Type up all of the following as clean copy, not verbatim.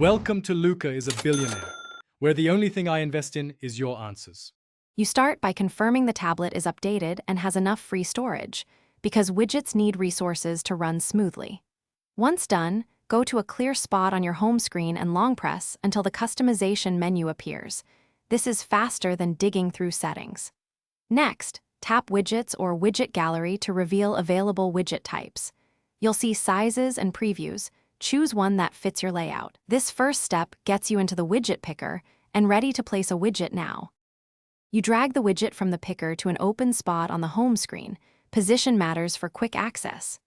Welcome to Luca is a billionaire, where the only thing I invest in is your answers. You start by confirming the tablet is updated and has enough free storage, because widgets need resources to run smoothly. Once done, go to a clear spot on your home screen and long press until the customization menu appears. This is faster than digging through settings. Next, tap Widgets or Widget Gallery to reveal available widget types. You'll see sizes and previews. Choose one that fits your layout. This first step gets you into the widget picker and ready to place a widget now. You drag the widget from the picker to an open spot on the home screen. Position matters for quick access.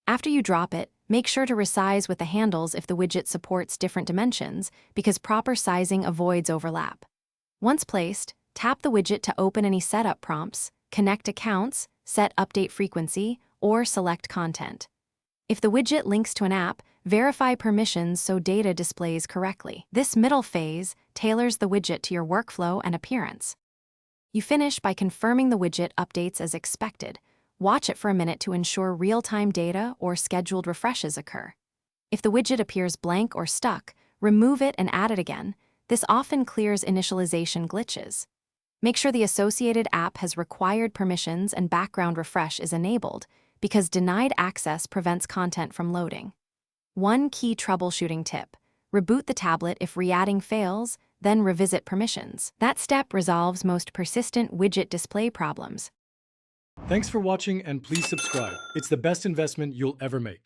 After you drop it, make sure to resize with the handles if the widget supports different dimensions, because proper sizing avoids overlap. Once placed, tap the widget to open any setup prompts, connect accounts, set update frequency, or select content. If the widget links to an app, verify permissions so data displays correctly. This middle phase tailors the widget to your workflow and appearance. You finish by confirming the widget updates as expected. Watch it for a minute to ensure real-time data or scheduled refreshes occur. If the widget appears blank or stuck, remove it and add it again. This often clears initialization glitches. Make sure the associated app has required permissions and background refresh is enabled, because denied access prevents content from loading. One key troubleshooting tip: reboot the tablet if re-adding fails, then revisit permissions. That step resolves most persistent widget display problems. Thanks for watching, and please subscribe. It's the best investment you'll ever make.